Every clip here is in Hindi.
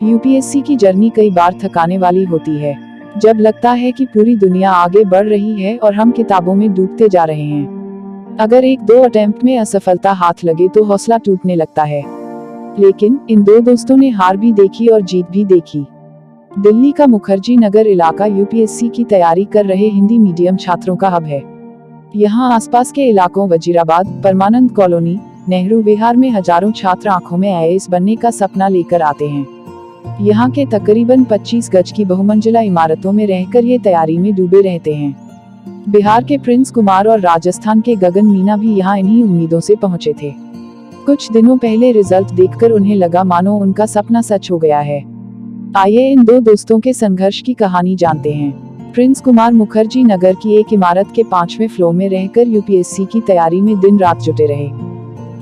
यूपीएससी की जर्नी कई बार थकाने वाली होती है। जब लगता है कि पूरी दुनिया आगे बढ़ रही है और हम किताबों में डूबते जा रहे हैं। अगर एक दो अटेम्प्ट में असफलता हाथ लगे तो हौसला टूटने लगता है। लेकिन इन दो दोस्तों ने हार भी देखी और जीत भी देखी। दिल्ली का मुखर्जी नगर इलाका यूपीएससी की तैयारी कर रहे हिंदी मीडियम छात्रों का हब है। यहाँ आसपास के इलाकों वजीराबाद, परमानंद कॉलोनी, नेहरू विहार में हजारों छात्र आंखों में आईएएस बनने का सपना लेकर आते हैं। यहाँ के तकरीबन 25 गज की बहुमंजिला इमारतों में रहकर ये तैयारी में डूबे रहते हैं। बिहार के प्रिंस कुमार और राजस्थान के गगन मीना भी यहाँ इन्हीं उम्मीदों से पहुँचे थे। कुछ दिनों पहले रिजल्ट देखकर उन्हें लगा मानो उनका सपना सच हो गया है। आइए इन दो दोस्तों के संघर्ष की कहानी जानते हैं। प्रिंस कुमार मुखर्जी नगर की एक इमारत के 5वें फ्लोर में रहकर यूपीएससी की तैयारी में दिन रात जुटे रहे।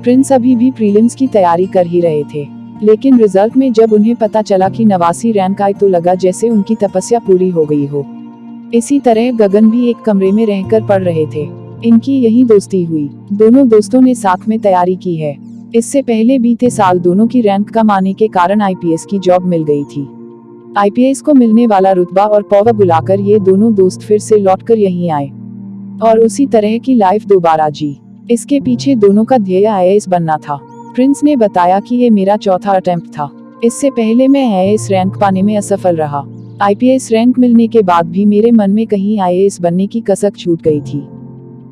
प्रिंस अभी भी प्रीलिम्स की तैयारी कर ही रहे थे, लेकिन रिजल्ट में जब उन्हें पता चला कि 89 रैंक आई तो लगा जैसे उनकी तपस्या पूरी हो गई हो। इसी तरह गगन भी एक कमरे में रहकर पढ़ रहे थे। इनकी यही दोस्ती हुई। दोनों दोस्तों ने साथ में तैयारी की है। इससे पहले बीते साल दोनों की रैंक कम आने के कारण आईपीएस की जॉब मिल गई थी। आईपीएस को मिलने वाला रुतबा और पौवा बुलाकर ये दोनों दोस्त फिर से लौटकर यहीं आए और उसी तरह की लाइफ दोबारा जी। इसके पीछे दोनों का ध्येय आईएएस बनना था। प्रिंस ने बताया कि ये मेरा चौथा अटेम्प्ट था। इससे पहले मैं आईएएस रैंक पाने में असफल रहा। आईपीएस रैंक मिलने के बाद भी मेरे मन में कहीं आईएएस बनने की कसक छूट गई थी,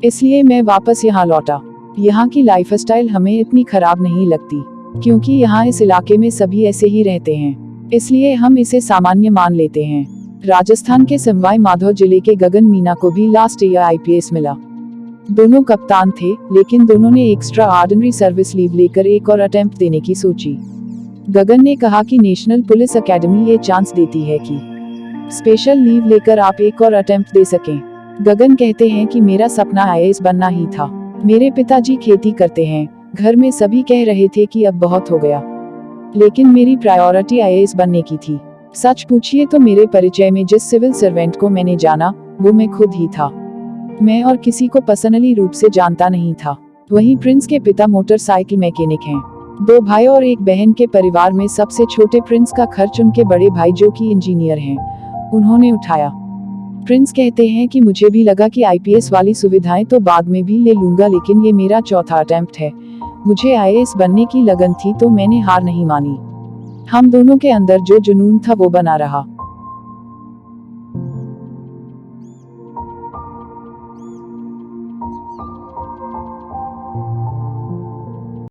इसलिए मैं वापस यहाँ लौटा। यहाँ की लाइफस्टाइल हमें इतनी खराब नहीं लगती, क्योंकि यहाँ इस इलाके में सभी ऐसे ही रहते हैं, इसलिए हम इसे सामान्य मान लेते हैं। राजस्थान के सवाई माधो जिले के गगन मीना को भी लास्ट ईयर आईपीएस मिला। दोनों कप्तान थे, लेकिन दोनों ने एक्स्ट्रा ऑर्डिनरी सर्विस लीव लेकर एक और अटेम्प्ट देने की सोची। गगन ने कहा कि नेशनल पुलिस एकेडमी ये चांस देती है कि स्पेशल लीव लेकर आप एक और अटेम्प्ट दे सकें। गगन कहते हैं कि मेरा सपना आईएएस बनना ही था। मेरे पिताजी खेती करते हैं, घर में सभी कह रहे थे कि अब बहुत हो गया, लेकिन मेरी प्रायोरिटी आईएएस बनने की थी। सच पूछिए तो मेरे परिचय में जिस सिविल सर्वेंट को मैंने जाना वो मैं खुद ही था। मैं और किसी को पर्सनली रूप से जानता नहीं था। वहीं प्रिंस के पिता मोटरसाइकिल मैकेनिक हैं। 2 भाई और एक बहन के परिवार में सबसे छोटे प्रिंस का खर्च उनके बड़े भाई जो कि इंजीनियर हैं, उन्होंने उठाया। प्रिंस कहते हैं कि मुझे भी लगा कि आईपीएस वाली सुविधाएं तो बाद में भी ले लूंगा, लेकिन ये मेरा चौथा अटेम्प्ट है। मुझे आईएएस बनने की लगन थी तो मैंने हार नहीं मानी। हम दोनों के अंदर जो जुनून था वो बना रहा।